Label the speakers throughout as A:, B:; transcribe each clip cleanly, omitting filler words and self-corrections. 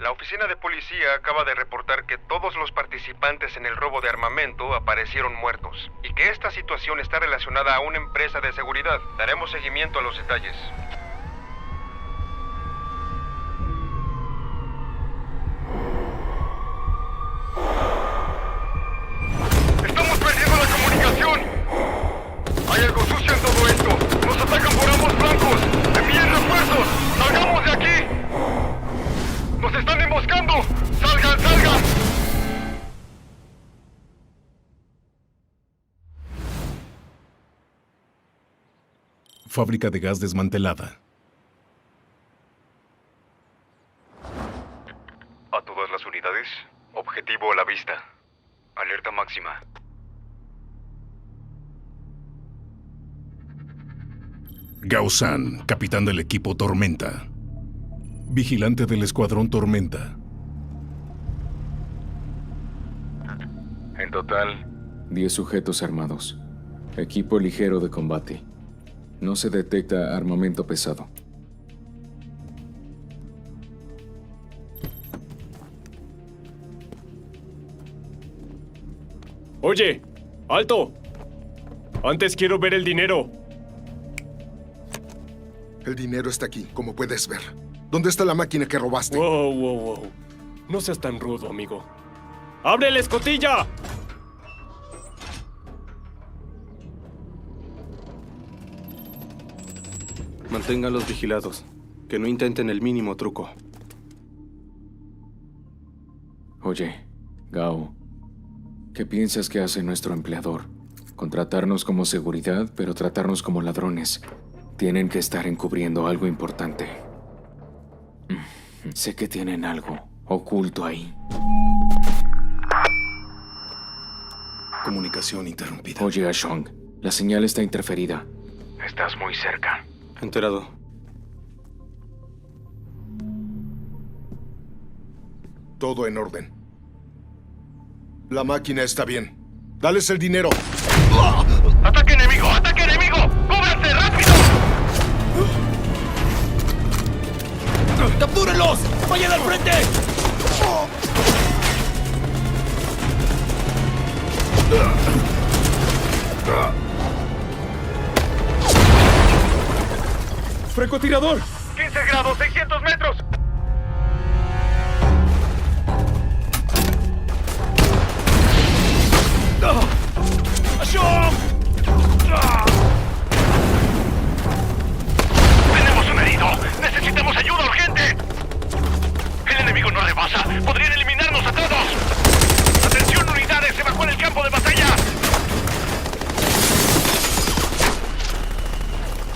A: La oficina de policía acaba de reportar que todos los participantes en el robo de armamento aparecieron muertos y que esta situación está relacionada a una empresa de seguridad. Daremos seguimiento a los detalles. ¡Estamos perdiendo la comunicación! ¡Hay algo sucio en todo esto! ¡Nos atacan por ambos flancos! ¡Envíen refuerzos! ¡Salgamos de aquí! ¡Nos están emboscando! ¡Salgan, salgan!
B: Fábrica de gas desmantelada.
A: A todas las unidades, objetivo a la vista. Alerta máxima.
B: Gausan, capitán del equipo Tormenta. Vigilante del escuadrón Tormenta.
A: En total,
C: 10 sujetos armados. Equipo ligero de combate. No se detecta armamento pesado.
D: Oye, ¡alto! Antes quiero ver el dinero.
E: El dinero está aquí, como puedes ver. ¿Dónde está la máquina que robaste?
D: Wow. No seas tan rudo, amigo. ¡Abre la escotilla!
F: Manténganlos vigilados. Que no intenten el mínimo truco.
C: Oye, Gao, ¿qué piensas que hace nuestro empleador? Contratarnos como seguridad, pero tratarnos como ladrones. Tienen que estar encubriendo algo importante. Sé que tienen algo oculto ahí.
B: Comunicación interrumpida.
C: Oye, Ashong, la señal está interferida.
A: estás muy cerca.
F: Enterado.
E: Todo en orden. La máquina está bien. ¡Dales el dinero!
A: ¡Ataque enemigo! ¡Ataque enemigo! ¡Cúbranse rápido!
G: ¡Captúrenlos! ¡Vayan al frente!
D: ¡Francotirador!
A: 15 grados, 600 metros.
G: ¡Ashong!
A: Tenemos un herido. Necesitamos ayuda urgente. El enemigo nos rebasa. Podrían eliminarnos a todos. Atención, unidades. Evacúen el campo de batalla.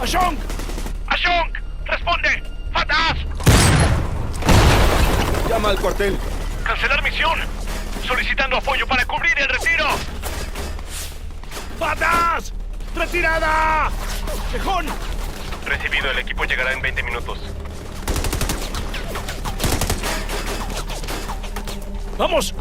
G: ¡Ashong!
A: ¡Ashong! ¡Responde! ¡Fatas!
F: Llama al cuartel.
A: ¡Cancelar misión! Solicitando apoyo para cubrir el retiro.
G: ¡Patas! ¡Retirada! ¡Tejón!
A: Recibido, el equipo llegará en 20 minutos.
G: ¡Vamos!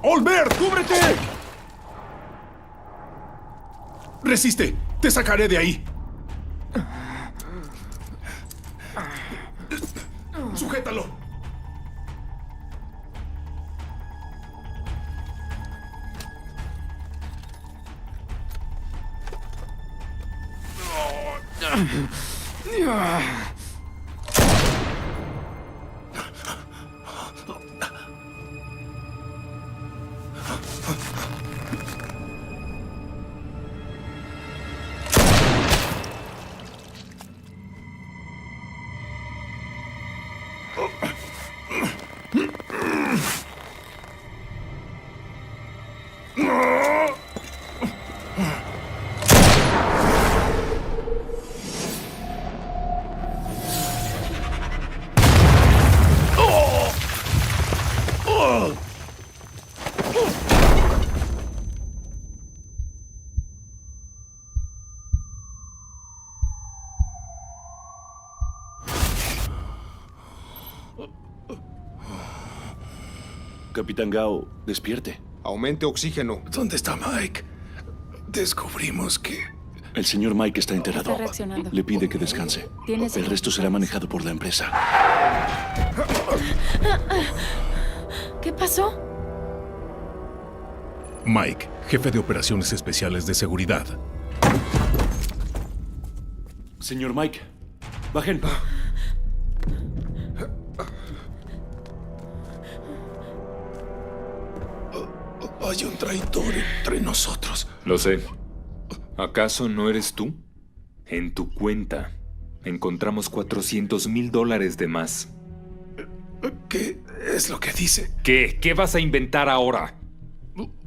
B: ¡Olbert, cúbrete! Resiste, te sacaré de ahí. Sujétalo.
G: Capitán Gao, despierte.
E: Aumente oxígeno.
B: ¿Dónde está Mike? Descubrimos que...
G: El señor Mike está enterrado.
H: Está reaccionando.
G: Le pide que descanse.
H: Tienes
G: El resto será manejado por la empresa.
H: ¿Qué pasó?
B: Mike, jefe de operaciones especiales de seguridad.
G: Señor Mike, bajen.
B: Hay un traidor entre nosotros.
C: Lo sé. ¿Acaso no eres tú? En tu cuenta encontramos $400,000 de más.
B: ¿Qué es lo que dice?
C: ¿Qué? ¿Qué vas a inventar ahora?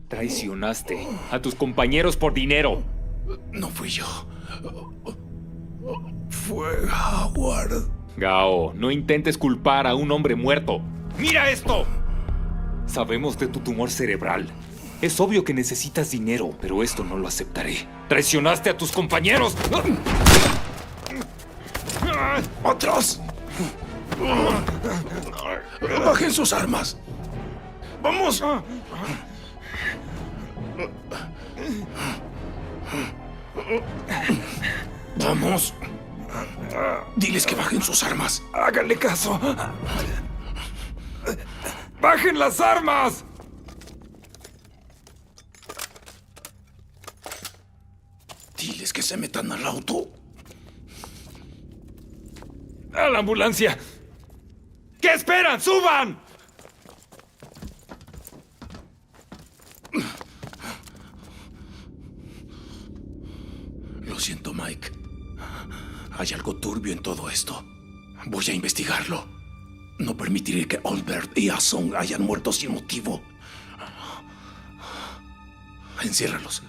C: Traicionaste a tus compañeros por dinero.
B: No fui yo. Fue Howard.
C: Gao, no intentes culpar a un hombre muerto. ¡Mira esto! Sabemos de tu tumor cerebral. Es obvio que necesitas dinero, pero esto no lo aceptaré. ¡Traicionaste a tus compañeros!
B: ¡Atrás! ¡Bajen sus armas! ¡Vamos! ¡Vamos! Diles que bajen sus armas.
C: ¡Háganle caso! ¡Bajen las armas!
B: Diles que se metan al auto.
C: ¡A la ambulancia! ¿Qué esperan? ¡Suban!
B: Lo siento, Mike. Hay algo turbio en todo esto. Voy a investigarlo. No permitiré que Olbert y Asong hayan muerto sin motivo. Enciérralos.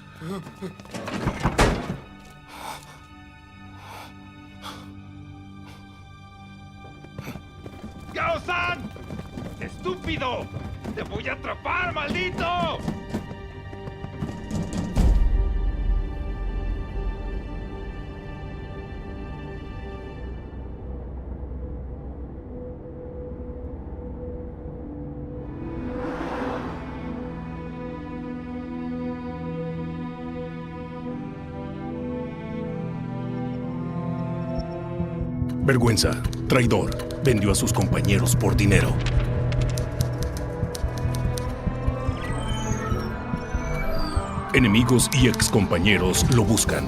A: ¡Gao-san! ¡Estúpido! ¡Te voy a atrapar, maldito!
B: Vergüenza, traidor, vendió a sus compañeros por dinero. Enemigos y excompañeros lo buscan.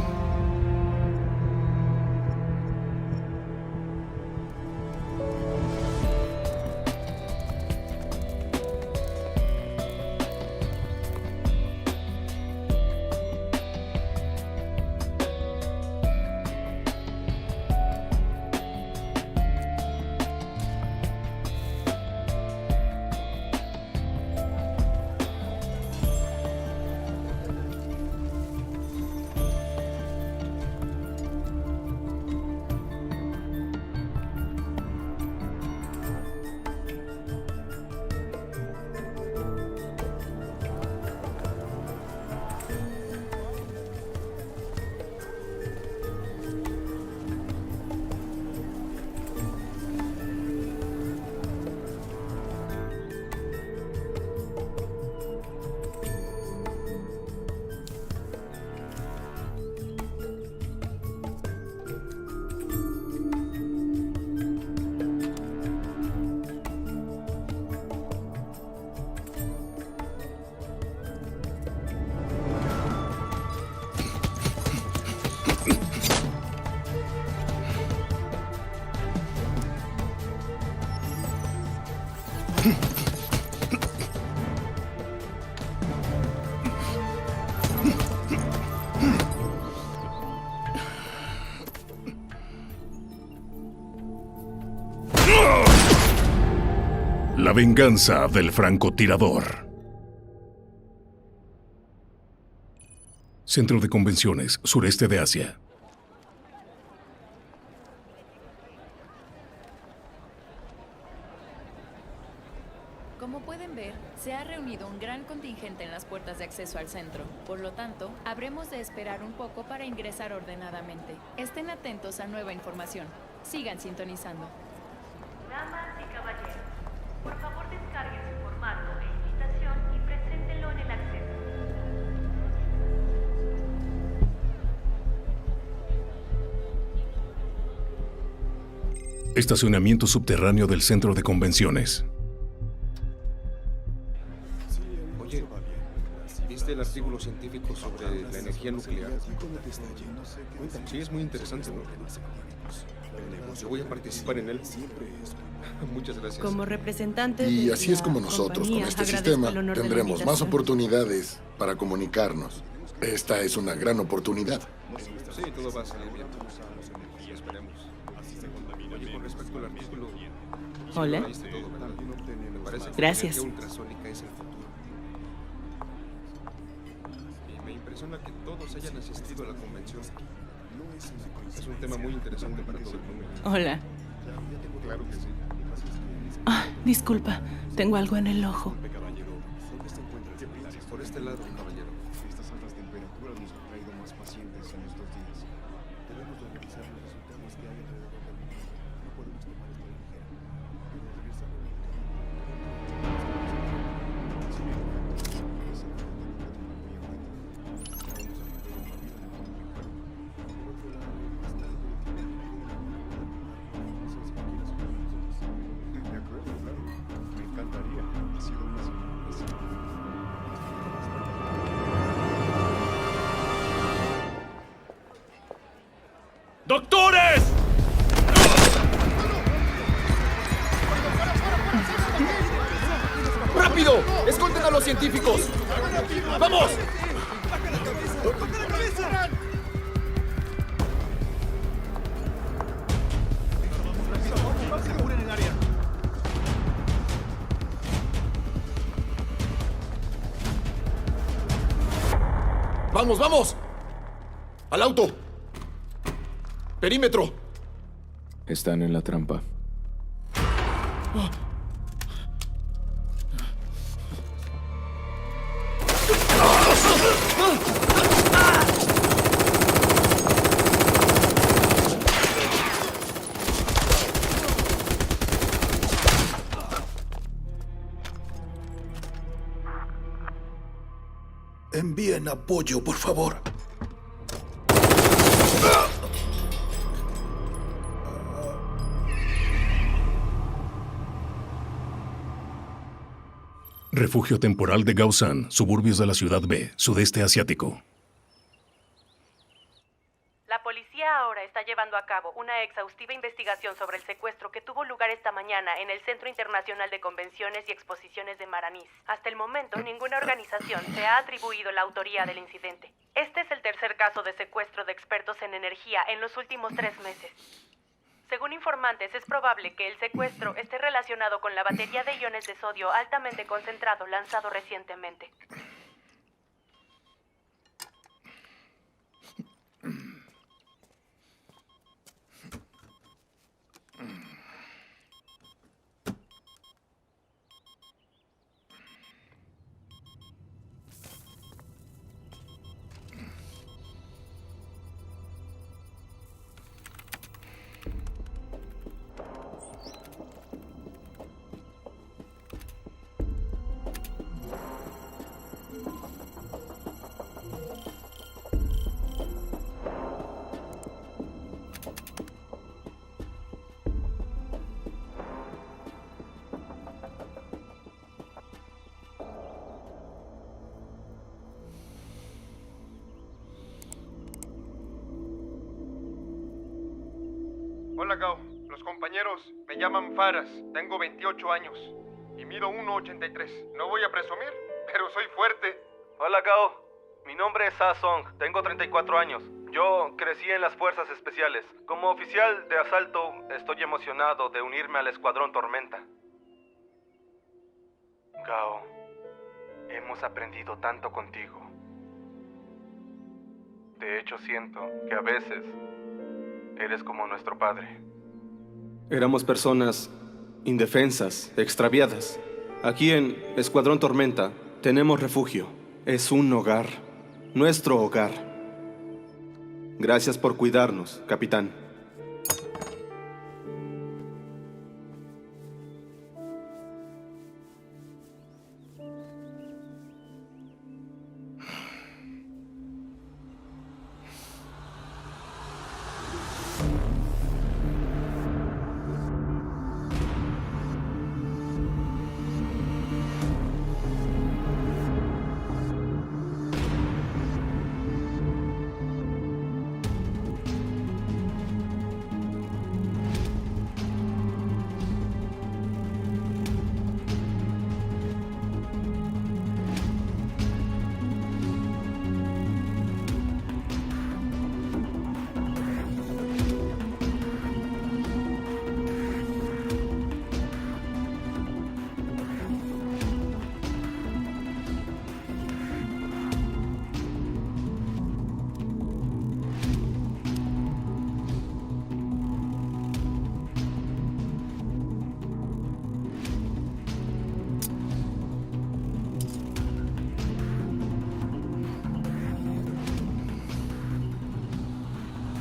B: La venganza del francotirador. Centro de Convenciones, sureste de Asia.
H: Como pueden ver, se ha reunido un gran contingente en las puertas de acceso al centro. Por lo tanto, habremos de esperar un poco para ingresar ordenadamente. Estén atentos a nueva información. Sigan sintonizando.
I: Damas y caballeros, por favor descarguen su formato e invitación y preséntenlo en el acceso.
B: Estacionamiento subterráneo del Centro de Convenciones.
F: Oye, ¿viste el artículo científico sobre la energía nuclear? Sí, es muy interesante, ¿no? Yo voy a participar en él. Muchas gracias.
J: Como representantes
K: Y
J: de
K: así es
J: la
K: como nosotros, con
J: compañía,
K: este
J: agradezco
K: sistema,
J: el honor de la
K: tendremos más
J: invitación.
K: oportunidades para comunicarnos. Esta es una gran oportunidad.
F: Sí, todo va a salir bien. Y esperemos. Oye, con respecto al artículo...
J: Hola.
F: Sí, leíste todo, ¿verdad? Me parece que
J: Gracias.
F: la energía ultrasónica es el futuro. Y me impresiona que todos hayan asistido a la convención. Es un tema muy interesante para todo el mundo.
J: Hola.
F: Claro que sí.
J: Disculpa, tengo algo en el ojo.
F: Por este lado, caballero.
L: Estas altas temperaturas nos han traído más pacientes en estos días. Debemos de revisar los resultados que hay alrededor del mundo. No podemos tomar esto a la ligera. Debemos regresar a de acuerdo, claro. Me encantaría. Ha sido una sorpresa.
D: ¡Doctores!
E: ¡Rápido! ¡Escolten a los científicos! ¡Vamos! ¡Vamos, vamos! ¡Al auto! ¡Perímetro!
C: Están en la trampa.
B: Envíen apoyo, por favor. Refugio temporal de Gaosan, suburbios de la ciudad B, sudeste asiático.
I: La policía ahora está llevando a cabo una exhaustiva investigación sobre el secuestro que tuvo lugar esta mañana en el Centro Internacional de Convenciones y Exposiciones de Maranís. Hasta el momento, ninguna organización se ha atribuido la autoría del incidente. Este es el tercer caso de secuestro de expertos en energía en los últimos 3 meses. Según informantes, es probable que el secuestro esté relacionado con la batería de iones de sodio altamente concentrado lanzado recientemente.
M: Hola, Gao. Los compañeros me llaman Faras. Tengo 28 años. y mido 1,83. No voy a presumir, pero soy fuerte.
N: Hola, Gao. Mi nombre es Ah Song. Tengo 34 años. Yo crecí en las Fuerzas Especiales. Como oficial de asalto, estoy emocionado de unirme al Escuadrón Tormenta. Gao, hemos aprendido tanto contigo. De hecho, siento que a veces eres como nuestro padre.
F: Éramos personas indefensas, extraviadas. Aquí en Escuadrón Tormenta tenemos refugio. Es un hogar. Nuestro hogar. Gracias por cuidarnos, capitán.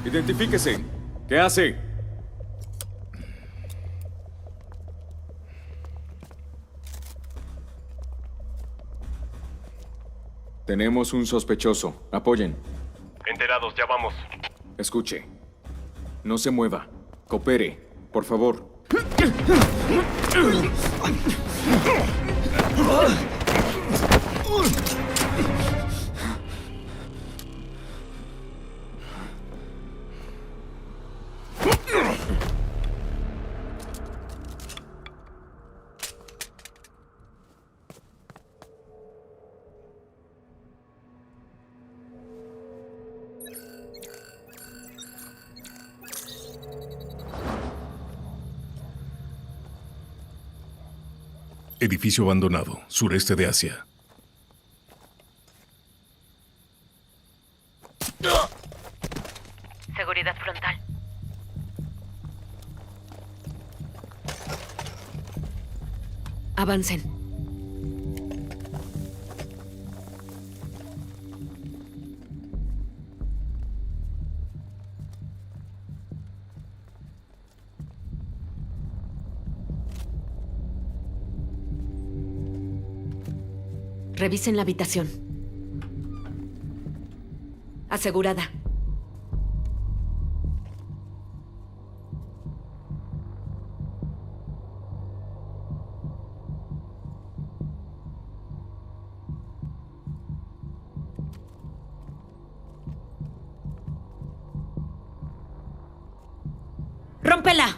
C: Identifíquese. ¿Qué hace? Tenemos un sospechoso. Apoyen.
M: Enterados, ya vamos.
C: Escuche. No se mueva. Coopere, por favor.
O: Edificio abandonado, sureste de Asia.
I: Seguridad frontal.
P: Avancen. Revisen la habitación. Asegurada. ¡Rómpela!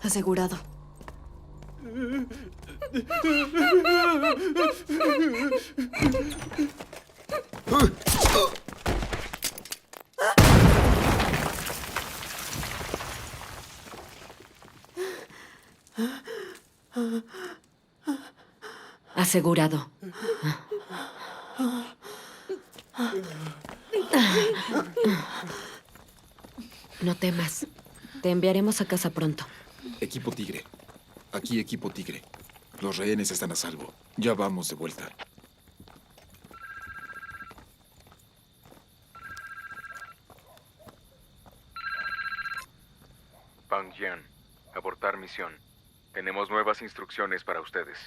P: Asegurado. Asegurado. No temas. Te enviaremos a casa pronto.
L: Equipo Tigre. Aquí Equipo Tigre. Los rehenes están a salvo. Ya vamos de vuelta.
C: Pang Jian, abortar misión. Tenemos nuevas instrucciones para ustedes.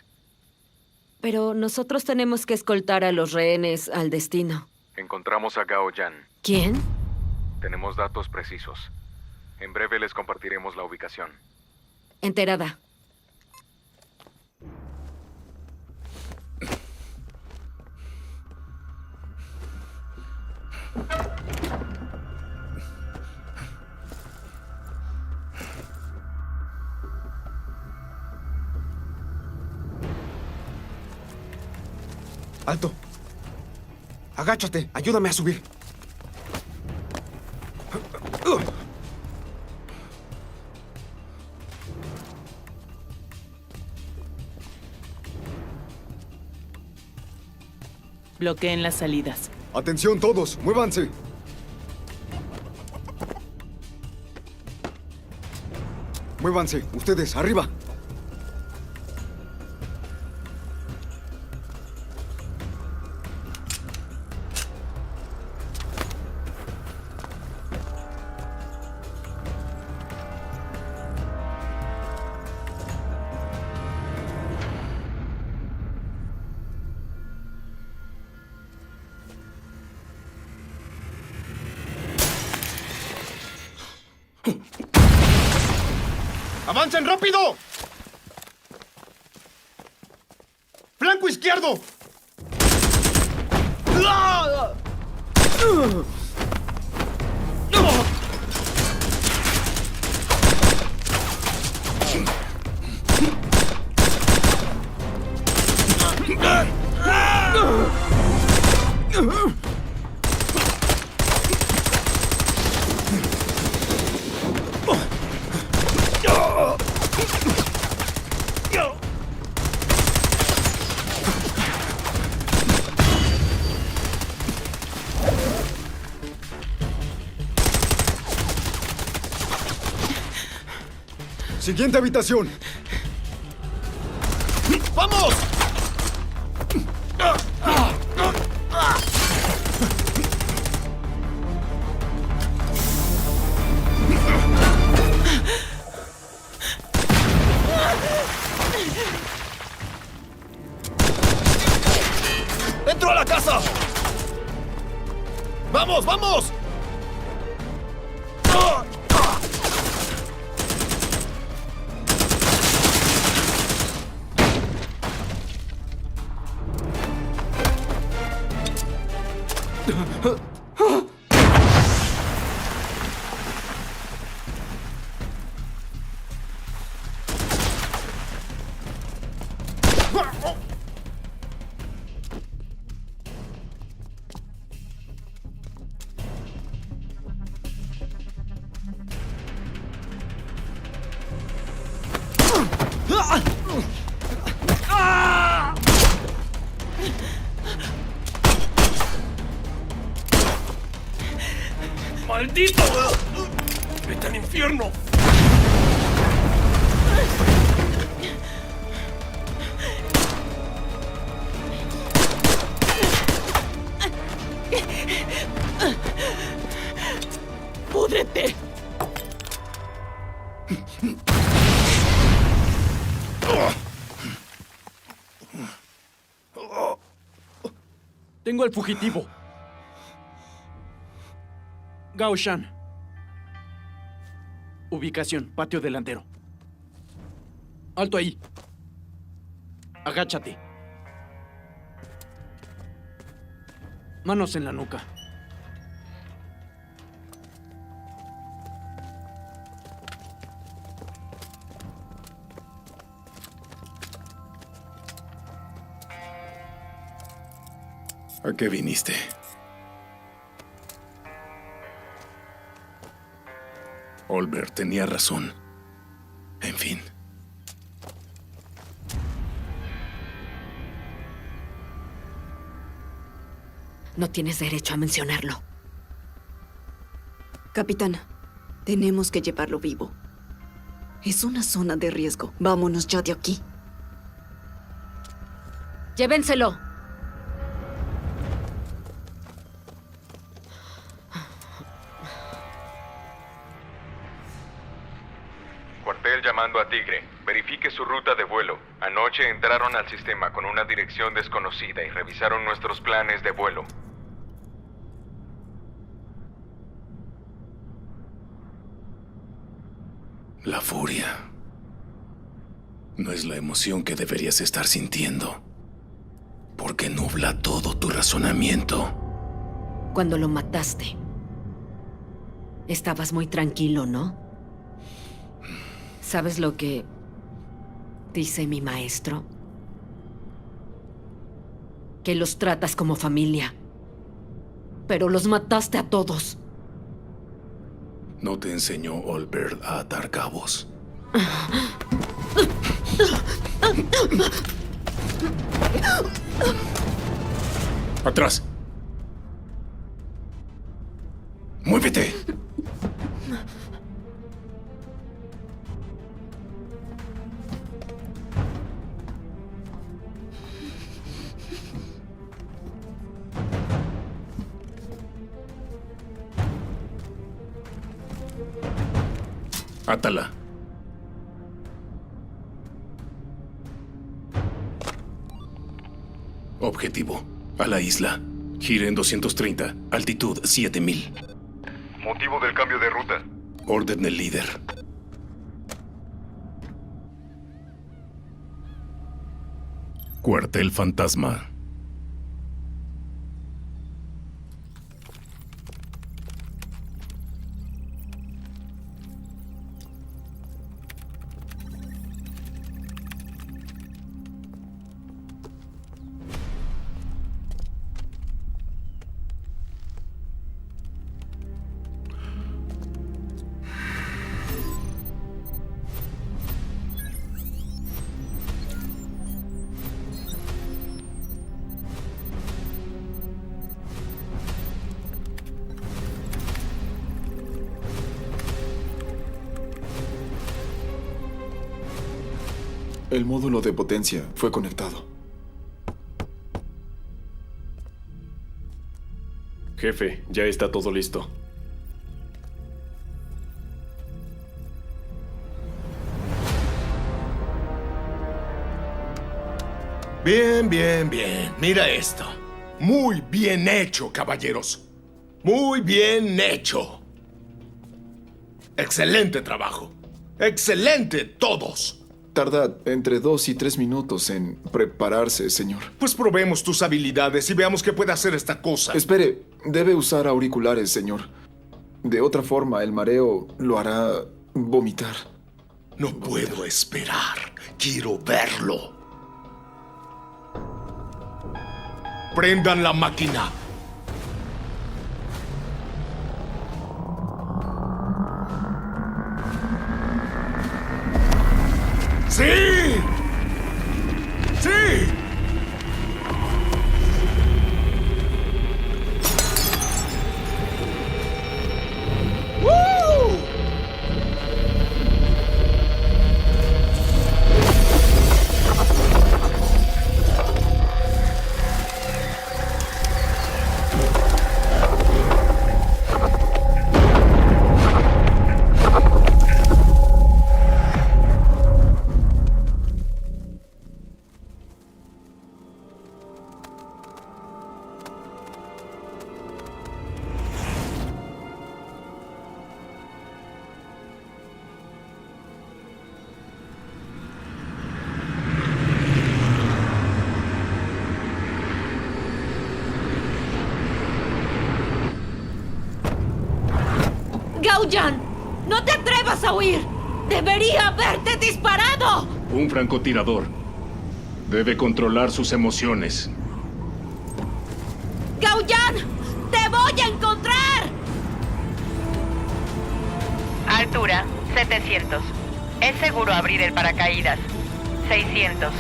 P: Pero nosotros tenemos que escoltar a los rehenes al destino.
C: Encontramos a Gao Yan.
P: ¿Quién?
C: Tenemos datos precisos. En breve les compartiremos la ubicación.
P: Enterada.
Q: ¡Alto! Agáchate, ayúdame a subir.
J: Bloqueen las salidas.
Q: Atención todos, muévanse. Muévanse, ustedes, arriba. ¡Avancen rápido! ¡Flanco izquierdo! Siguiente habitación. ¡Vamos! ¡Dentro a la casa! ¡Vamos, vamos!
D: ¡Maldito! ¡Vete al infierno!
J: ¡Púdrete!
D: Tengo al fugitivo. Gao Shan. Ubicación, patio delantero. Alto ahí. Agáchate. Manos en la nuca.
B: ¿A qué viniste? Olbert tenía razón. En fin.
P: No tienes derecho a mencionarlo.
R: Capitana, tenemos que llevarlo vivo. Es una zona de riesgo. Vámonos ya de aquí.
P: Llévenselo.
M: Cuartel llamando a Tigre. Verifique su ruta de vuelo. Anoche entraron al sistema con una dirección desconocida y revisaron nuestros planes de vuelo.
B: La furia. No es la emoción que deberías estar sintiendo. Porque nubla todo tu razonamiento.
P: Cuando lo mataste, estabas muy tranquilo, ¿no? ¿Sabes lo que dice mi maestro? que los tratas como familia. Pero los mataste a todos.
B: ¿No te enseñó Olbert a atar cabos? ¡Atrás! ¡Muévete! Átala. Objetivo: a la isla. Gire en 230. Altitud 7000.
A: Motivo del cambio de ruta.
B: Orden del líder.
O: Cuartel Fantasma.
S: El módulo de potencia fue conectado.
D: Jefe, ya está todo listo.
E: Bien, bien, bien. Mira esto. Muy bien hecho, caballeros. Muy bien hecho. Excelente trabajo. Excelente, todos.
S: Tarda entre 2 y 3 minutos en prepararse, señor.
E: Pues probemos tus habilidades y veamos qué puede hacer esta cosa.
S: Espere, debe usar auriculares, señor. De otra forma, el mareo lo hará vomitar.
E: No puedo esperar. Quiero verlo. Prendan la máquina. ¡Sí! ¡Sí! ¡Woo!
P: ¡Gauyan! ¡No te atrevas a huir! ¡Debería haberte disparado!
O: Un francotirador. Debe controlar sus emociones.
P: ¡Gauyan! ¡Te voy a encontrar!
I: Altura, 700. Es seguro abrir el paracaídas. 600.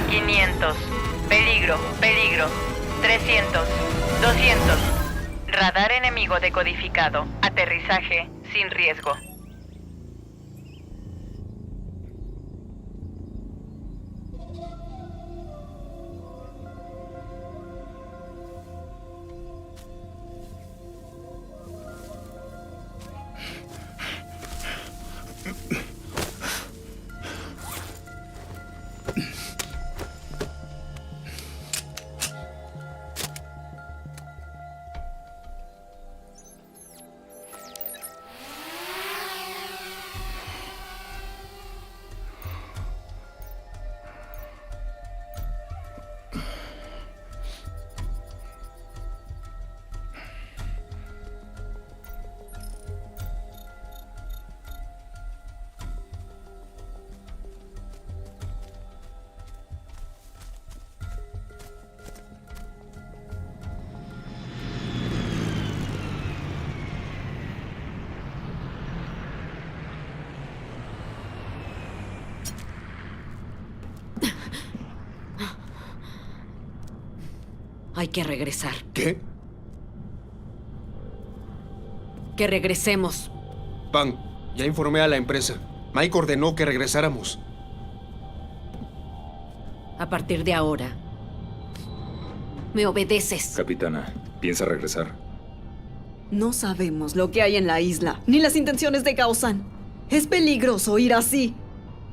I: 500. Peligro, peligro. 300. 200. Radar enemigo decodificado. Aterrizaje sin riesgo.
P: Hay que regresar.
E: ¿Qué?
P: Que regresemos.
F: Pan, ya informé a la empresa. Mike ordenó que regresáramos.
P: A partir de ahora, me obedeces.
C: Capitana, ¿piensa regresar?
R: No sabemos lo que hay en la isla, ni las intenciones de Gao-san. Es peligroso ir así.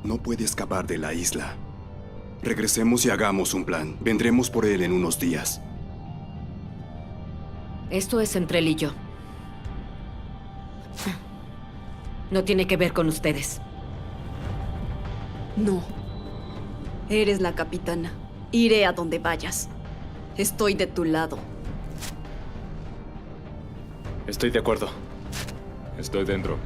L: No puede escapar de la isla. Regresemos y hagamos un plan. Vendremos por él en unos días.
P: Esto es entre él y yo. No tiene que ver con ustedes.
R: No. Eres la capitana. Iré a donde vayas. Estoy de tu lado.
D: Estoy de acuerdo.
C: Estoy dentro.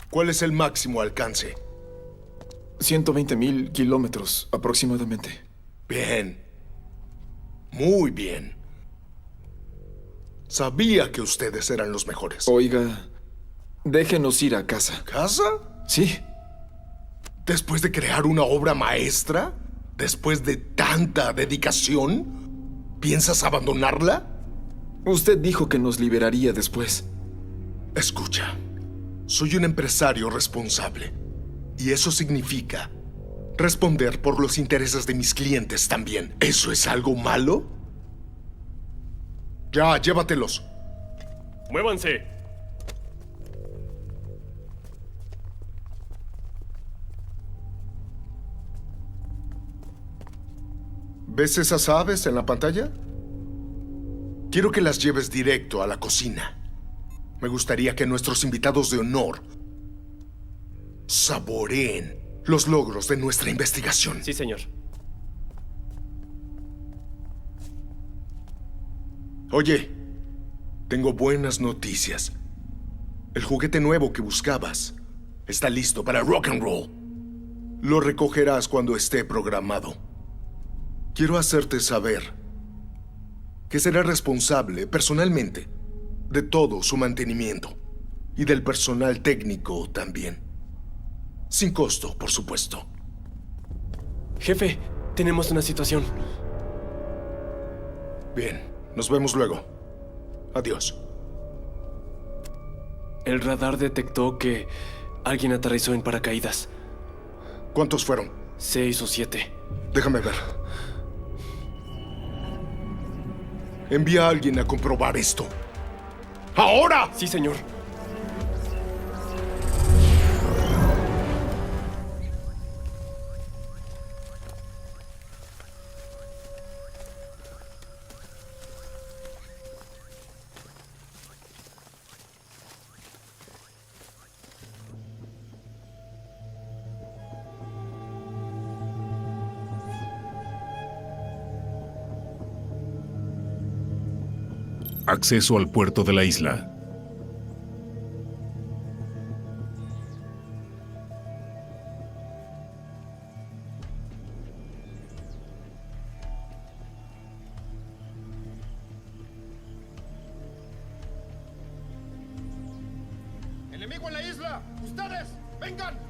E: ¿Cuál es el máximo alcance?
S: 120,000 kilómetros aproximadamente.
E: Bien. Muy bien. Sabía que ustedes eran los mejores.
S: Oiga, déjenos ir a casa.
E: ¿Casa?
S: Sí.
E: ¿Después de crear una obra maestra? ¿Después de tanta dedicación? ¿Piensas abandonarla?
S: Usted dijo que nos liberaría después.
E: Escucha, soy un empresario responsable. Y eso significa responder por los intereses de mis clientes también. ¿Eso es algo malo? Ya, llévatelos.
D: ¡Muévanse!
E: ¿Ves esas aves en la pantalla? Quiero que las lleves directo a la cocina. Me gustaría que nuestros invitados de honor saboreen los logros de nuestra investigación.
D: Sí, señor.
E: Oye, tengo buenas noticias. El juguete nuevo que buscabas está listo para rock and roll. Lo recogerás cuando esté programado. Quiero hacerte saber que será responsable personalmente de todo su mantenimiento y del personal técnico también. Sin costo, por supuesto.
D: Jefe, tenemos una situación.
E: Bien, nos vemos luego. Adiós.
D: El radar detectó que alguien aterrizó en paracaídas.
E: ¿Cuántos fueron?
D: 6 o 7.
E: Déjame ver. Envía a alguien a comprobar esto. ¡Ahora!
D: Sí, señor.
O: Acceso al puerto de la isla.
E: ¡Enemigo en la isla! ¡Ustedes! ¡Vengan!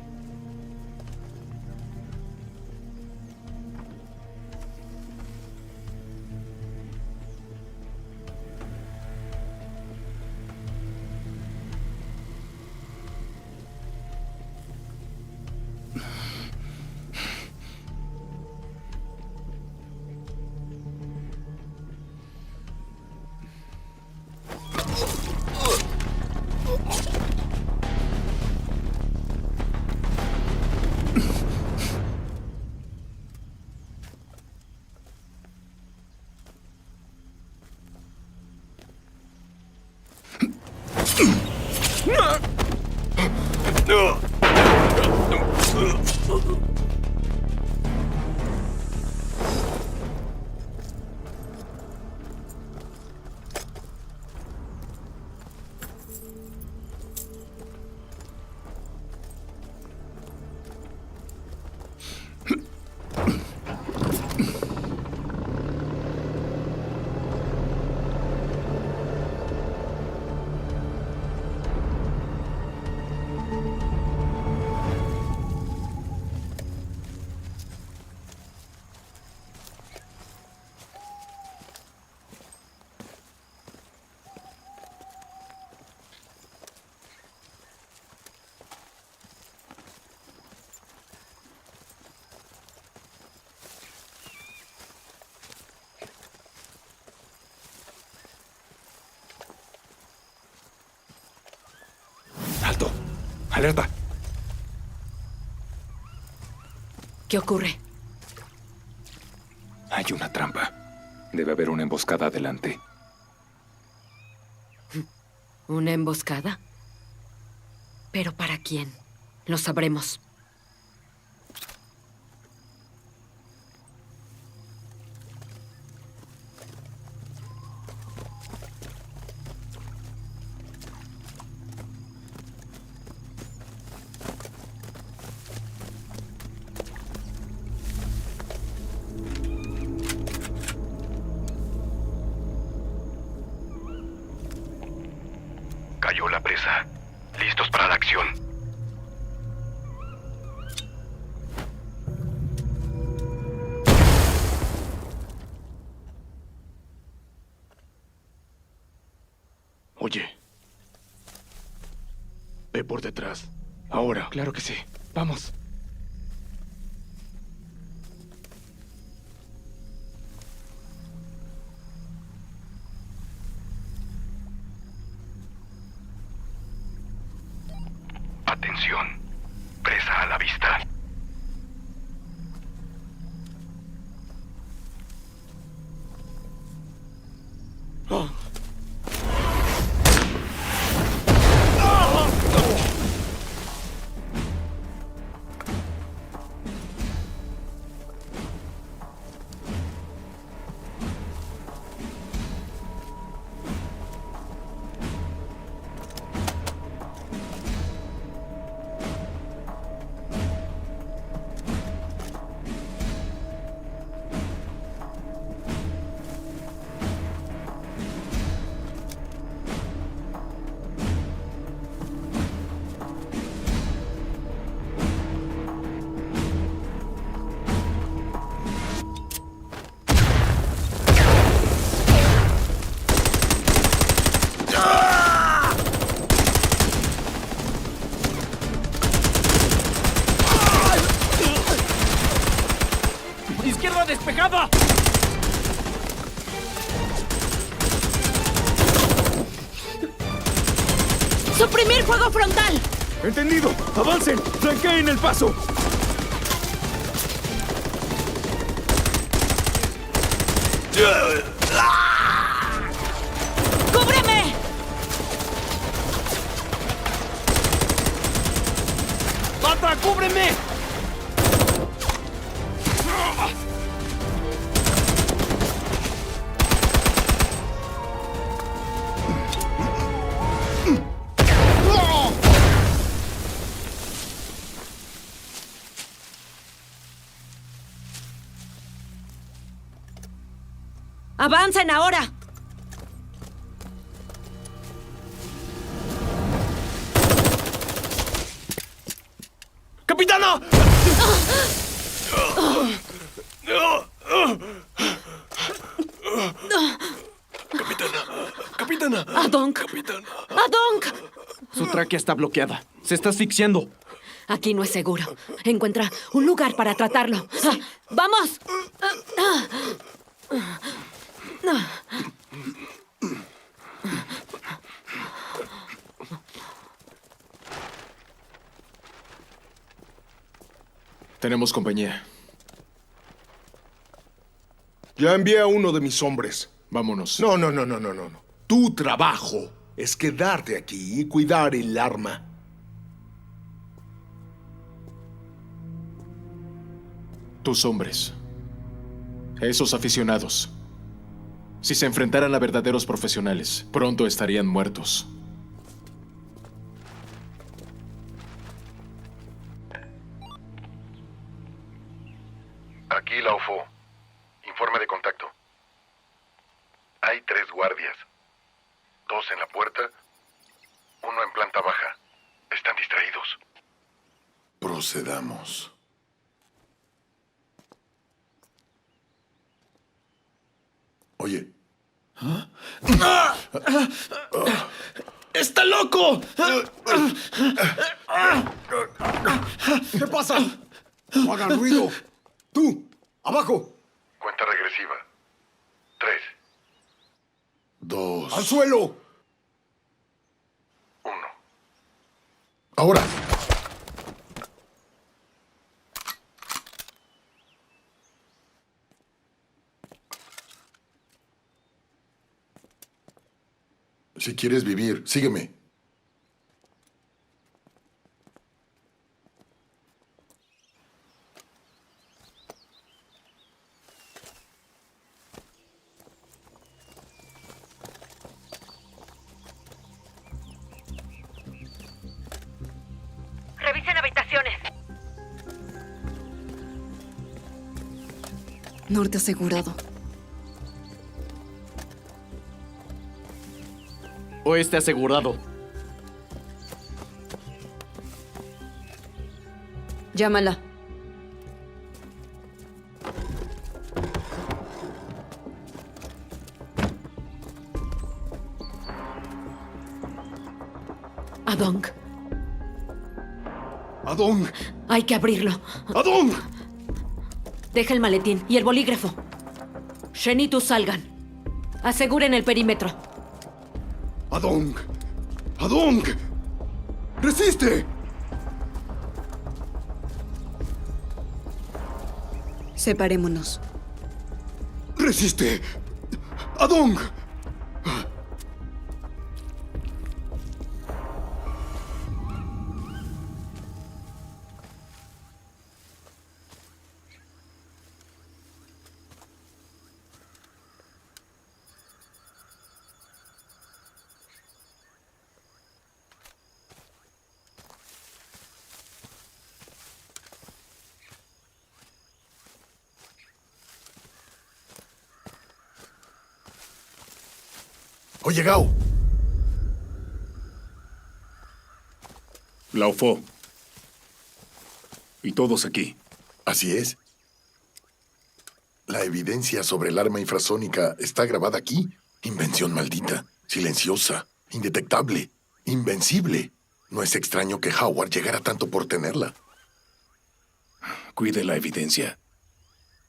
Q: ¡Alto! ¡Alerta!
P: ¿Qué ocurre?
C: Hay una trampa. Debe haber una emboscada adelante.
P: ¿Una emboscada? ¿Pero para quién? Lo sabremos.
A: Cayó la presa. Listos para la acción.
Q: Oye. Ve por detrás. Ahora. Claro que sí. Vamos.
A: Atención. Presa a la vista.
D: ¡Izquierda despejada!
P: ¡Suprimir fuego frontal!
Q: ¡Entendido! ¡Avancen! ¡Flanqueen el paso!
P: ¡Cúbreme!
D: ¡Pata, cúbreme!
P: ¡Avancen ahora!
D: ¡Capitana!
Q: ¡Capitana!
P: ¡Adonk!
Q: ¡Capitana!
P: ¡Adonk!
Q: Su tráquea está bloqueada. Se está asfixiando.
P: Aquí no es seguro. Encuentra un lugar para tratarlo. ¡Vamos!
S: Tenemos compañía.
E: Ya envié a uno de mis hombres.
S: Vámonos.
E: No. Tu trabajo es quedarte aquí y cuidar el arma.
S: Tus hombres. Esos aficionados. Si se enfrentaran a verdaderos profesionales, pronto estarían muertos.
K: Aquí la UFO. Informe de contacto. Hay 3 guardias. 2 en la puerta, 1 en planta baja. Están distraídos. Procedamos. Oye.
Q: ¡Está loco! ¿Qué pasa? No hagan ruido. Tú, abajo.
K: Cuenta regresiva. 3, 2.
Q: ¡Al suelo!
K: 1. Ahora. Si quieres vivir, sígueme.
I: Revisen habitaciones.
R: Norte asegurado.
Q: Oeste asegurado.
P: Llámala. Adong.
Q: ¡Adong!
P: Hay que abrirlo.
Q: ¡Adong!
P: Deja el maletín y el bolígrafo. Shen y tú salgan. Aseguren el perímetro.
Q: ¡Adong! ¡Adong! ¡Resiste!
R: Separémonos.
Q: ¡Resiste! ¡Adong!
K: Oye, Gao.
B: La UFO. Y todos aquí.
K: Así es. La evidencia sobre el arma infrasónica está grabada aquí. Invención maldita, silenciosa, indetectable, invencible. No es extraño que Howard llegara tanto por tenerla.
B: Cuide la evidencia.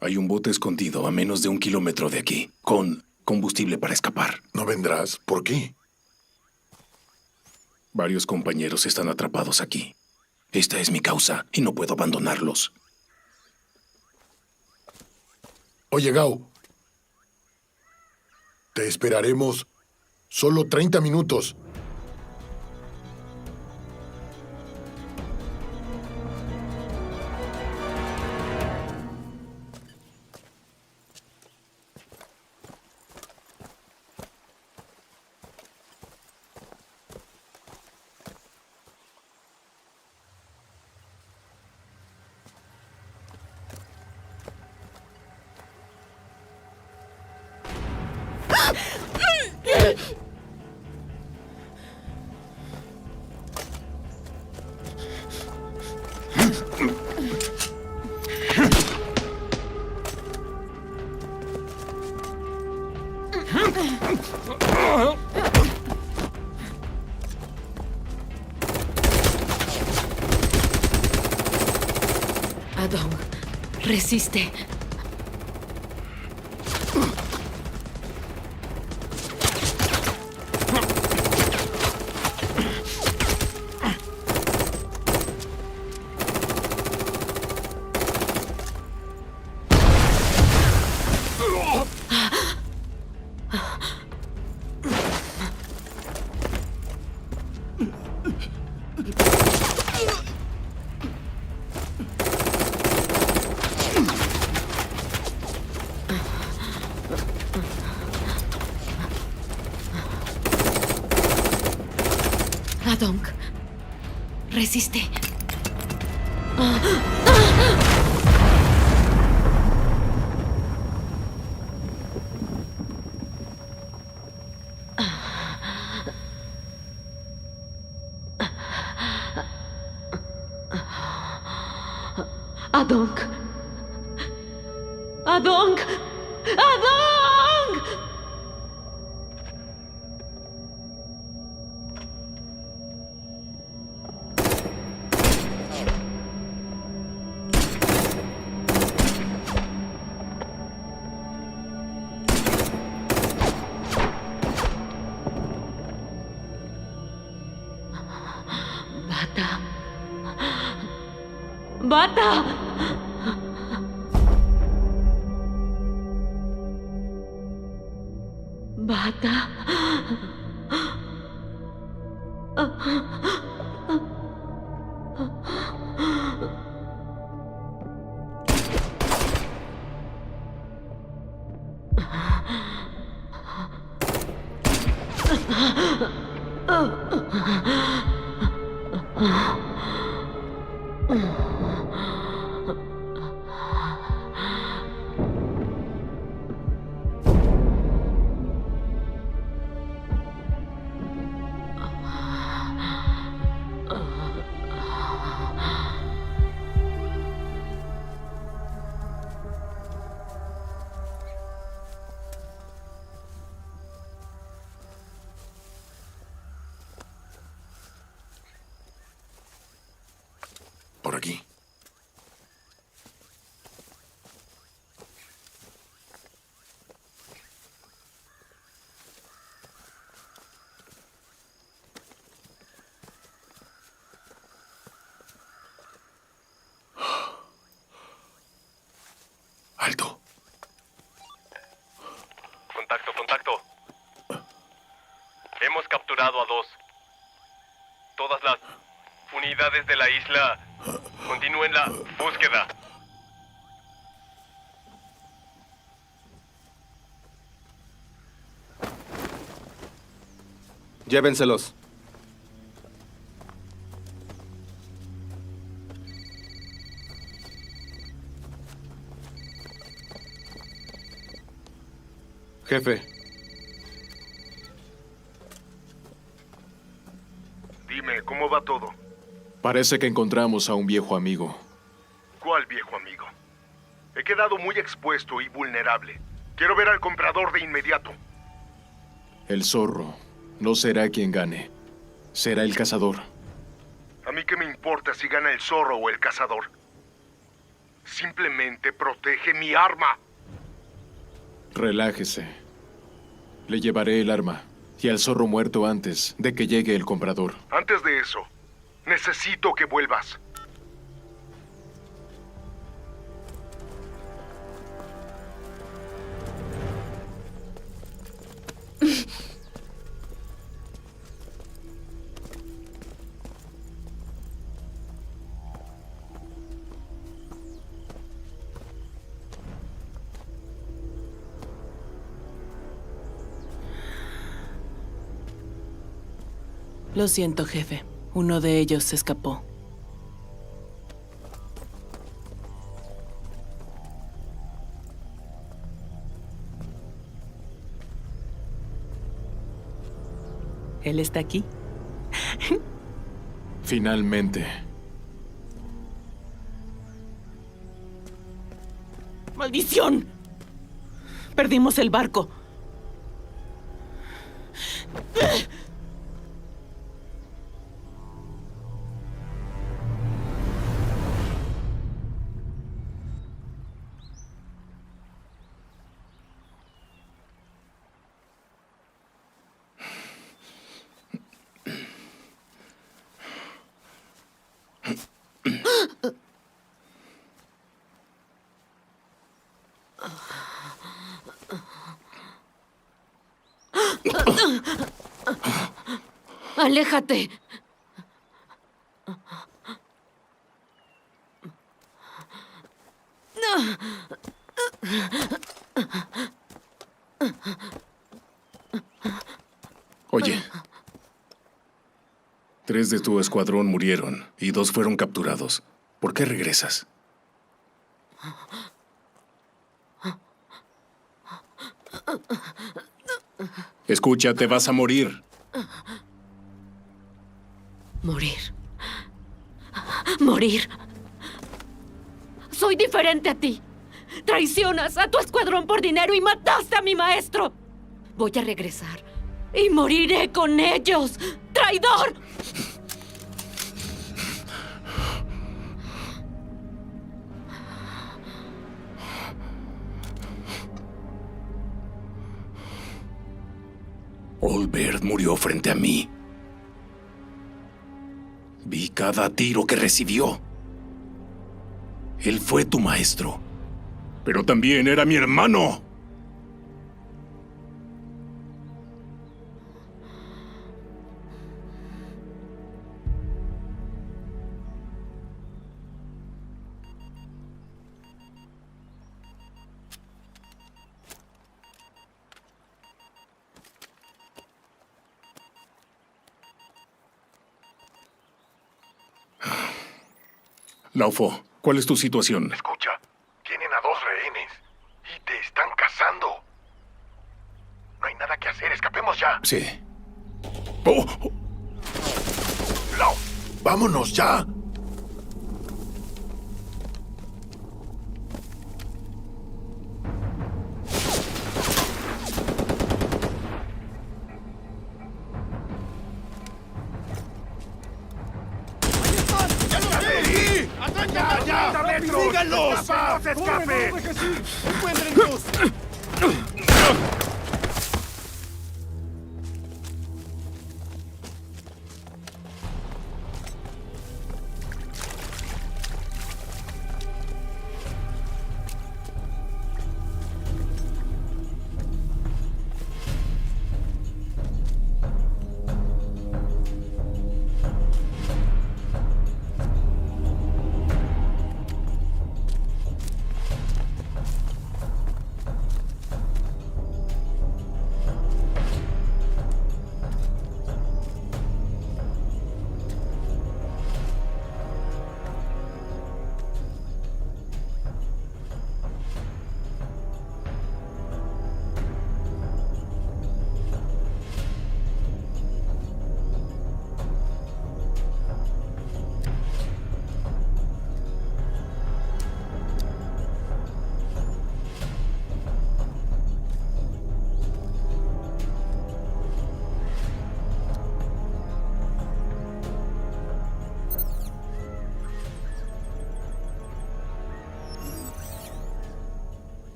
B: Hay un bote escondido a menos de 1 kilómetro de aquí, con combustible para escapar.
K: ¿No vendrás? ¿Por qué?
B: Varios compañeros están atrapados aquí. Esta es mi causa y no puedo abandonarlos.
K: Oye, Gao. Te esperaremos solo 30 minutos.
P: Adong, resiste. Adong, resiste. Adong. Adong. Adong. Bata! Bata!
K: Por aquí.
E: Alto.
N: Contacto. Hemos capturado a 2. Todas las unidades de la isla continúen la búsqueda.
F: Llévenselos. Jefe,
E: Dime, ¿cómo va todo?
C: Parece que encontramos a un viejo amigo.
E: ¿Cuál viejo amigo? He quedado muy expuesto y vulnerable. Quiero ver al comprador de inmediato.
C: El zorro no será quien gane. Será el cazador.
E: A mí qué me importa si gana el zorro o el cazador. Simplemente protege mi arma.
C: Relájese. Le llevaré el arma y al zorro muerto antes de que llegue el comprador.
E: Antes de eso, necesito que vuelvas.
J: Lo siento, jefe. Uno de ellos se escapó. ¿Él está aquí?
C: Finalmente.
J: ¡Maldición! Perdimos el barco.
P: ¡Aléjate!
B: Oye. 3 de tu escuadrón murieron y 2 fueron capturados. ¿Por qué regresas? Escucha, te vas a morir.
P: Morir. Morir. Soy diferente a ti. Traicionas a tu escuadrón por dinero y mataste a mi maestro. Voy a regresar y moriré con ellos. ¡Traidor!
B: Olbert murió frente a mí. Vi cada tiro que recibió. Él fue tu maestro, pero también era mi hermano. Laufo, ¿cuál es tu situación?
K: Escucha, tienen a 2 rehenes y te están cazando. No hay nada que hacer, escapemos ya.
B: Sí. ¡Oh!
K: Lau, vámonos ya.
A: ¡Síganlos! ¡No se escape! ¡Encuéntrenlos!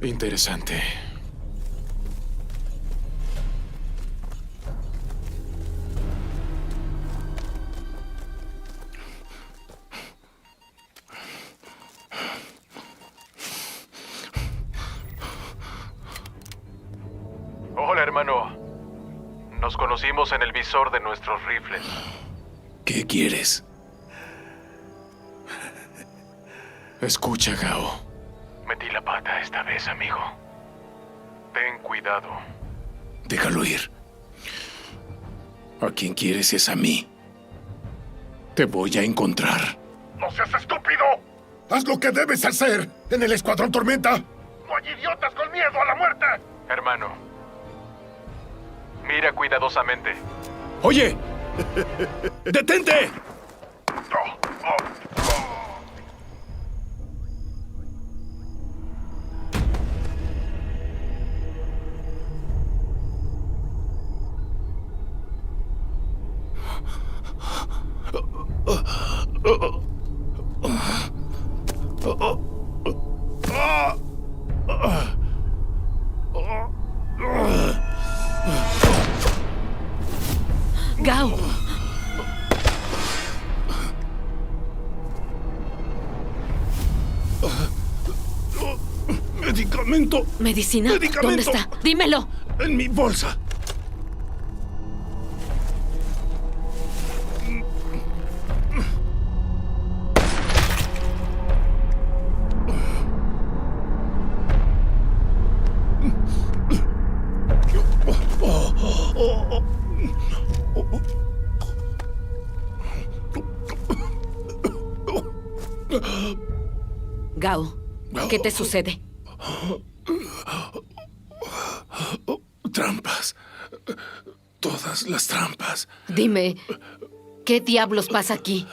C: Interesante.
M: Hola, hermano. Nos conocimos en el visor de nuestros rifles.
B: ¿Qué quieres?
C: Escucha, Gao.
M: Metí la pata esta vez, amigo. Ten cuidado.
B: Déjalo ir. A quien quieres es a mí. Te voy a encontrar.
K: ¡No seas estúpido! ¡Haz lo que debes hacer en el Escuadrón Tormenta! ¡No hay idiotas con miedo a la muerte!
M: Hermano, mira cuidadosamente.
B: ¡Oye! ¡Detente!
P: Gao.
B: Medicamento.
P: ¿Medicina?
B: Medicamento.
P: ¿Dónde está? Dímelo.
B: En mi bolsa.
P: Gao, ¿qué te sucede?
B: Trampas. Todas las trampas.
P: Dime, ¿Qué diablos pasa aquí?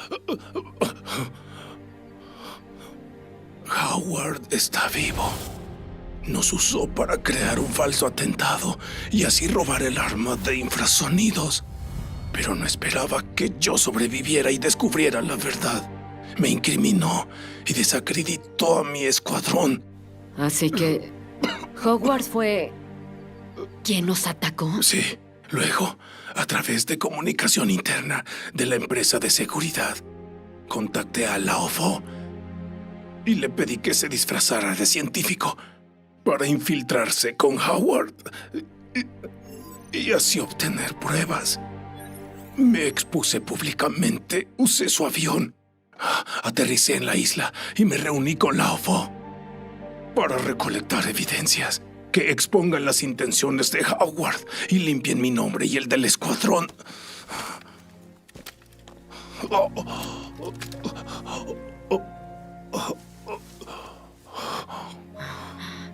B: Howard está vivo. Nos usó para crear un falso atentado y así robar el arma de infrasonidos. Pero no esperaba que yo sobreviviera y descubriera la verdad. Me incriminó y desacreditó a mi escuadrón.
P: Así que... ¿Howard fue... quien nos atacó?
B: Sí. Luego, a través de comunicación interna de la empresa de seguridad, contacté a Laofo y le pedí que se disfrazara de científico para infiltrarse con Howard y así obtener pruebas. Me expuse públicamente, usé su avión, aterricé en la isla y me reuní con Laofo para recolectar evidencias que expongan las intenciones de Howard y limpien mi nombre y el del escuadrón.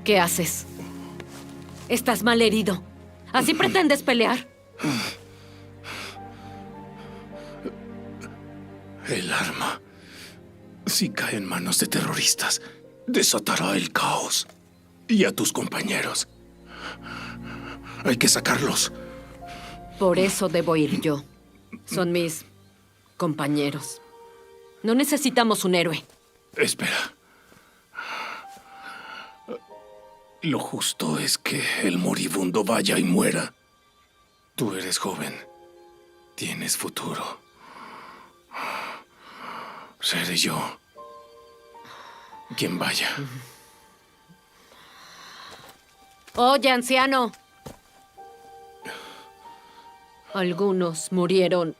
P: ¿Qué haces? Estás mal herido. ¿Así pretendes pelear?
B: El arma, si cae en manos de terroristas, desatará el caos. Y a tus compañeros. Hay que sacarlos.
P: Por eso debo ir yo. Son mis compañeros. No necesitamos un héroe.
B: Espera. Lo justo es que el moribundo vaya y muera. Tú eres joven. Tienes futuro. Seré yo quien vaya.
P: Oye, anciano. Algunos murieron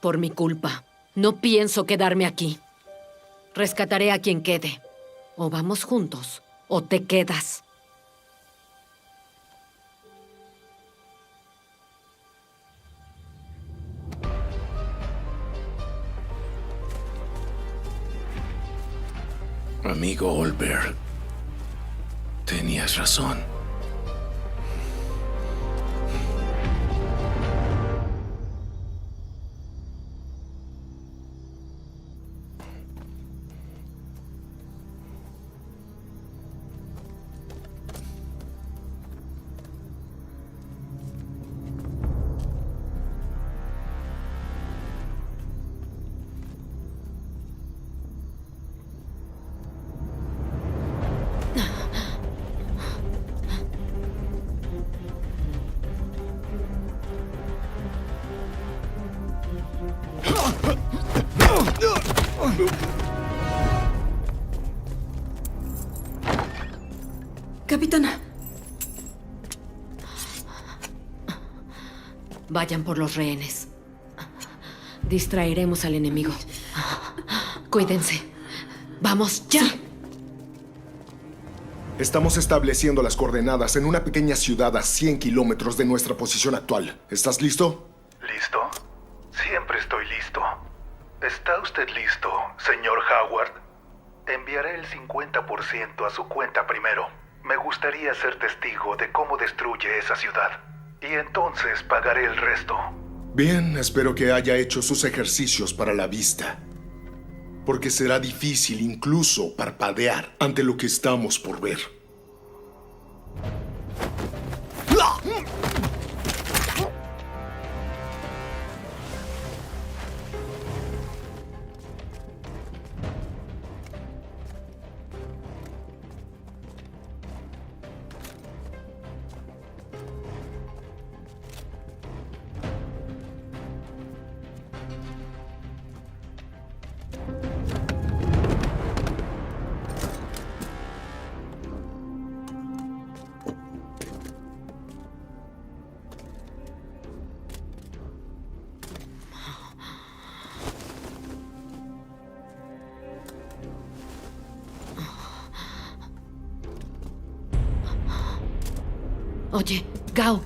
P: por mi culpa. No pienso quedarme aquí. Rescataré a quien quede. O vamos juntos, o te quedas.
B: Amigo Olbert, tenías razón.
R: Capitana.
P: Vayan por los rehenes. Distraeremos al enemigo. Cuídense. ¡Vamos, ya! Sí.
E: Estamos estableciendo las coordenadas en una pequeña ciudad a 100 kilómetros de nuestra posición actual. ¿Estás listo?
T: ¿Listo? Siempre estoy listo. ¿Está usted listo, señor Howard? Enviaré el 50% a su cuenta primero. Me gustaría ser testigo de cómo destruye esa ciudad. Y entonces pagaré el resto.
E: Bien, espero que haya hecho sus ejercicios para la vista. Porque será difícil incluso parpadear ante lo que estamos por ver.
P: Oye, Gao.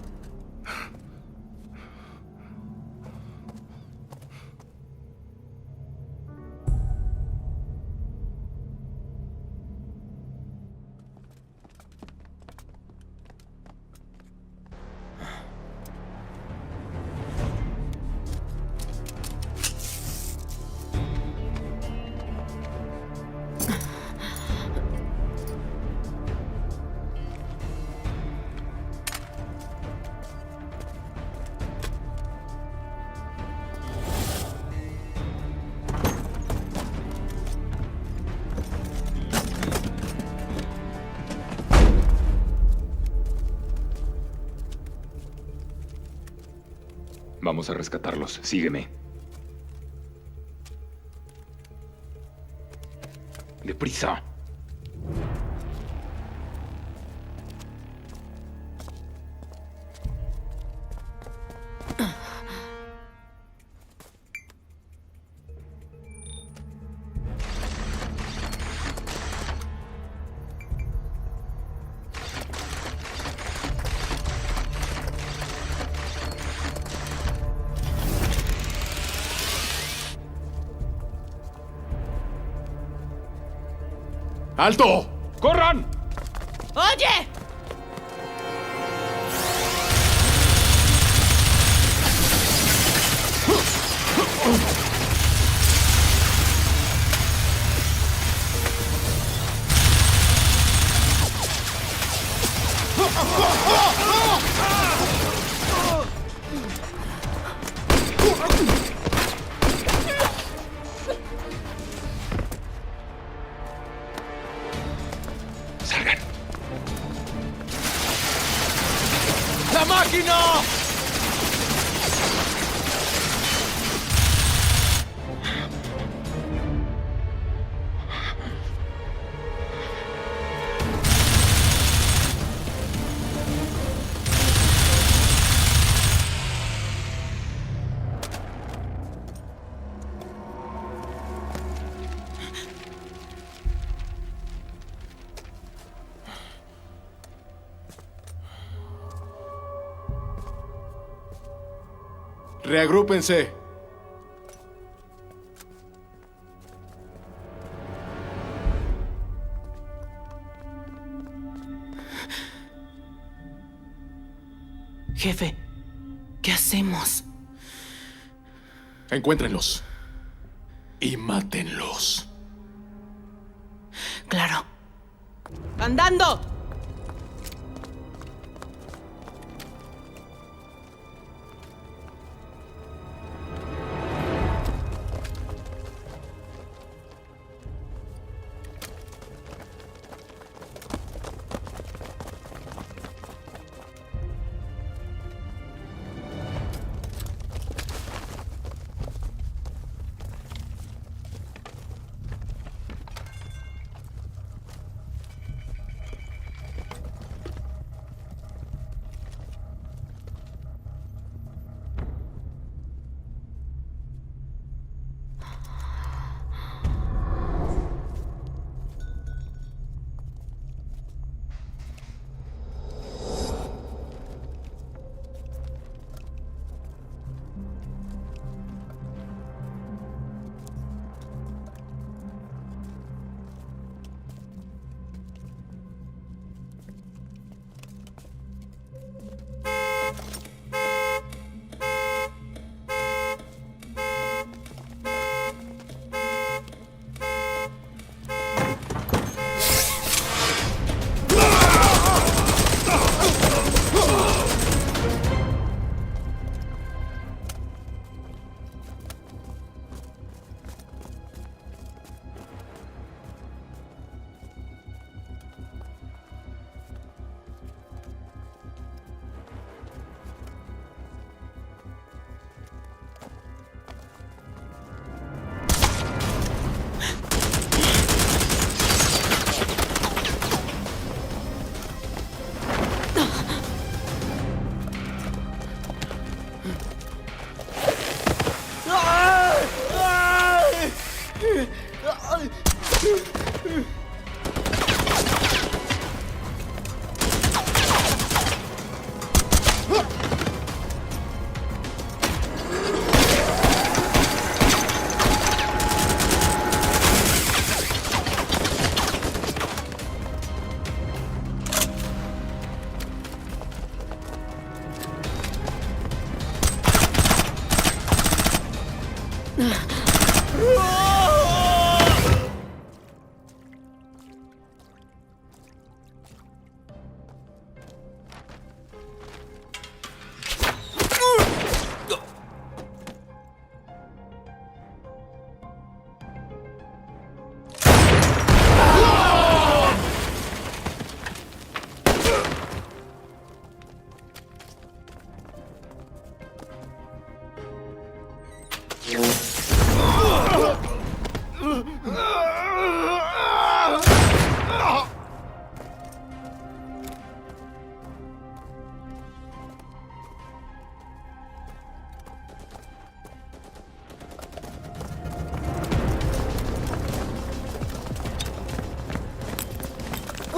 O: Vamos a rescatarlos. Sígueme. ¡Deprisa!
B: ¡Alto!
O: ¡Corran!
J: ¡Oye!
B: ¡Salgan!
D: ¡La máquina!
E: Reagrúpense.
J: Jefe, ¿qué hacemos?
B: Encuéntrenlos. Y mátenlos.
J: Claro. ¡Andando!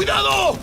E: ¡Cuidado!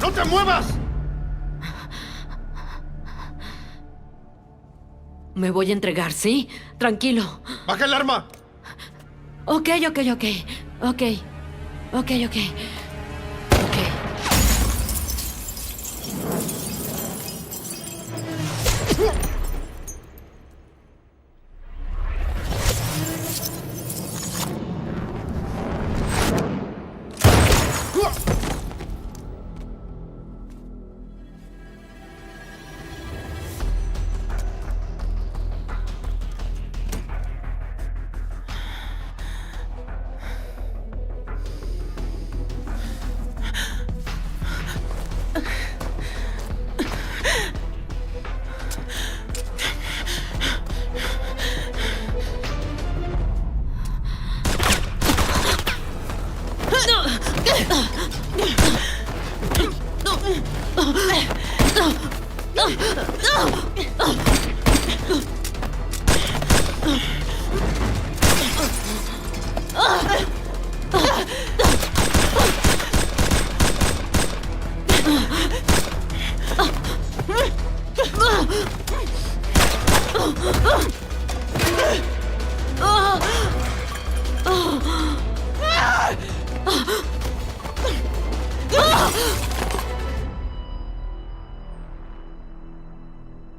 E: ¡No te muevas!
P: Me voy a entregar, ¿sí? Tranquilo.
E: ¡Baja el arma!
P: Ok.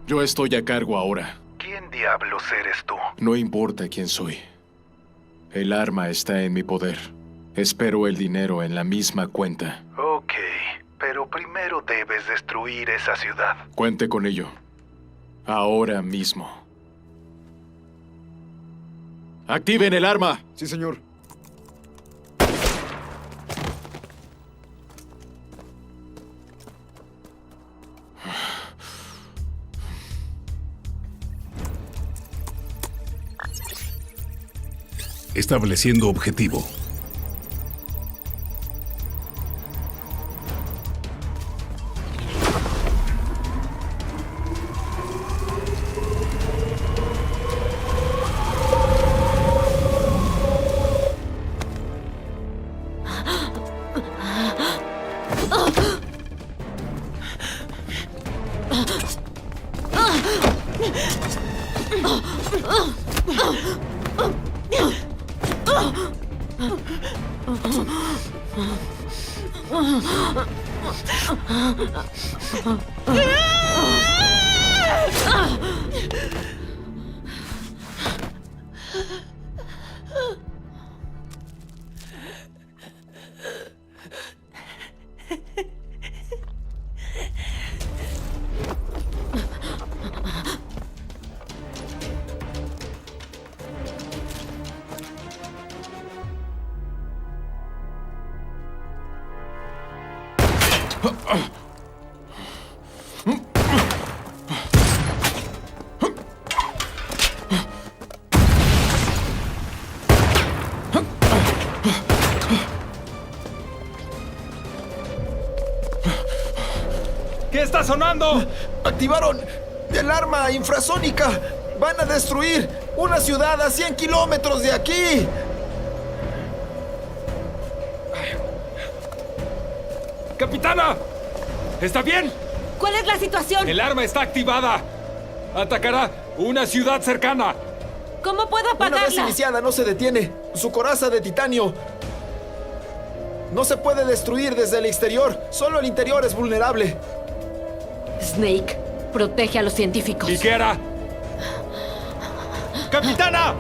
C: Yo estoy a cargo ahora.
T: ¿Quién diablos eres tú?
C: No importa quién soy. El arma está en mi poder. Espero el dinero en la misma cuenta.
T: Ok, pero primero debes destruir esa ciudad.
C: Cuente con ello. Ahora mismo. ¡Activen el arma!
Q: Sí, señor.
B: Estableciendo objetivo.
D: ¿Qué está sonando?
S: ¡Activaron el arma infrasónica! ¡Van a destruir una ciudad a 100 kilómetros de aquí!
D: ¡Capitana! ¿Está bien?
U: ¿Cuál es la situación?
D: El arma está activada. Atacará una ciudad cercana.
P: ¿Cómo puedo
S: Una vez
P: apagarla?
S: iniciada, no se detiene. Su coraza de titanio no se puede destruir desde el exterior. Solo el interior es vulnerable.
P: Snake, protege a los científicos.
D: ¿Y qué hará? ¡Capitana!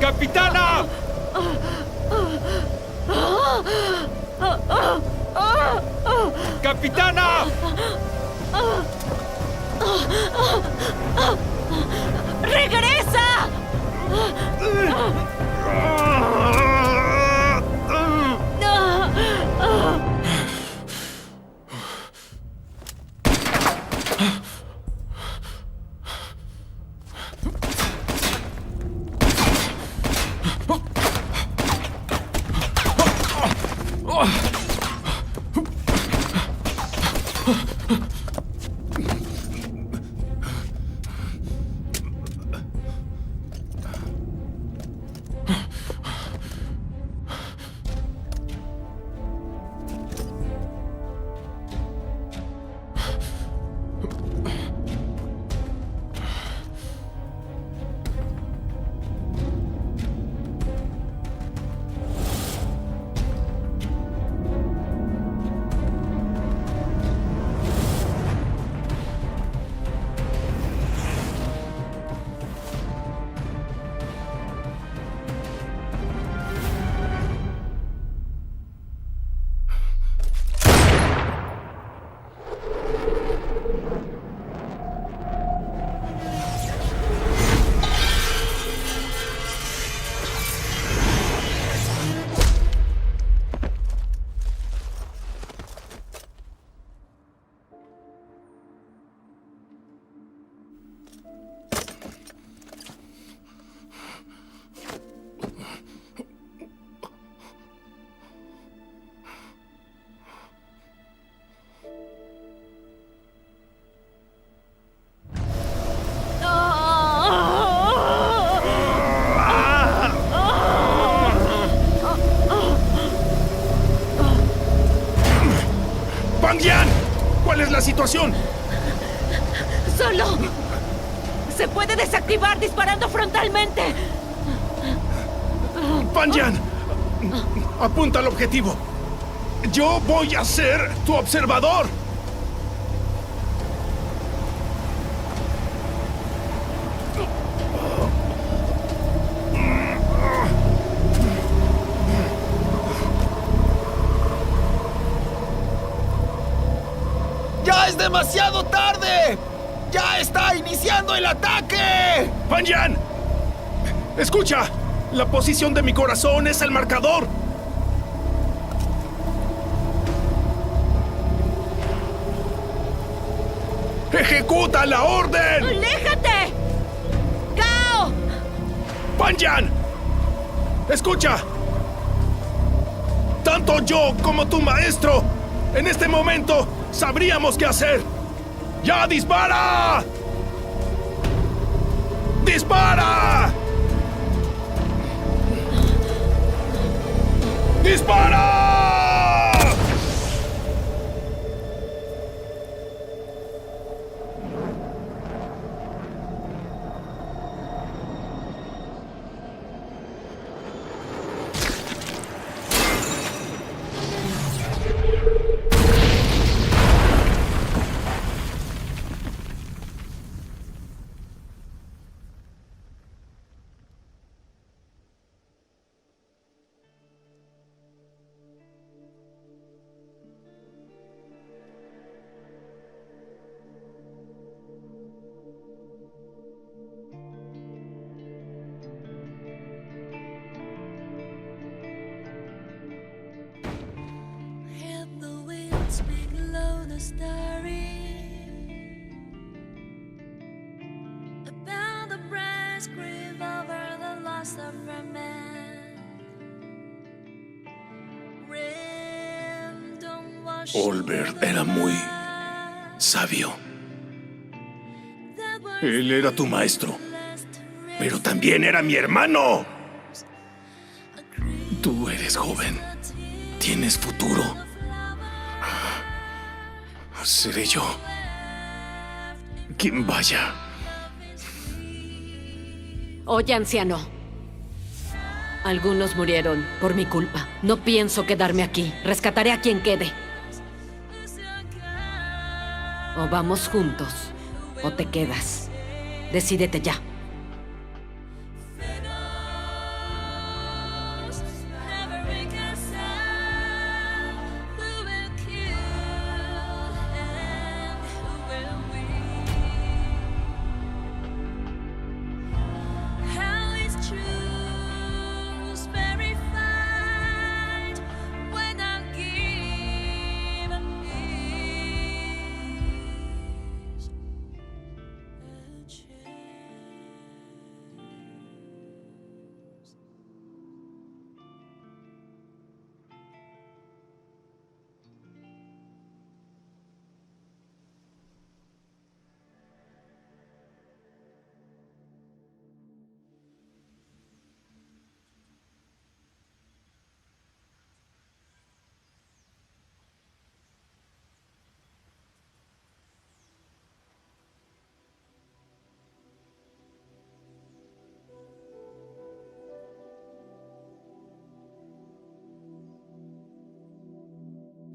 D: ¡Capitana! ¡Capitana!
P: ¡Regresa!
B: ¡Bang Yan! ¿Cuál es la situación?
P: ¡Solo! ¡Se puede desactivar disparando frontalmente!
B: ¡Bang Yan! Apunta al objetivo. Yo voy a ser tu observador.
S: ¡Ya es demasiado tarde! ¡Ya está iniciando el ataque!
B: ¡Bang Yan! ¡Escucha! La posición de mi corazón es el marcador. ¡Ejecuta la orden!
P: ¡Aléjate! ¡Gao!
B: ¡Bang Yan! ¡Escucha! Tanto yo como tu maestro, en este momento, sabríamos qué hacer. ¡Ya dispara! ¡Dispara! ¡Dispara! Olbert era muy sabio. Él era tu maestro, pero también era mi hermano. Tú eres joven, tienes futuro. Seré yo quien vaya.
P: Oye, anciano. Algunos murieron por mi culpa. No pienso quedarme aquí. Rescataré a quien quede. O vamos juntos, o te quedas. Decídete ya.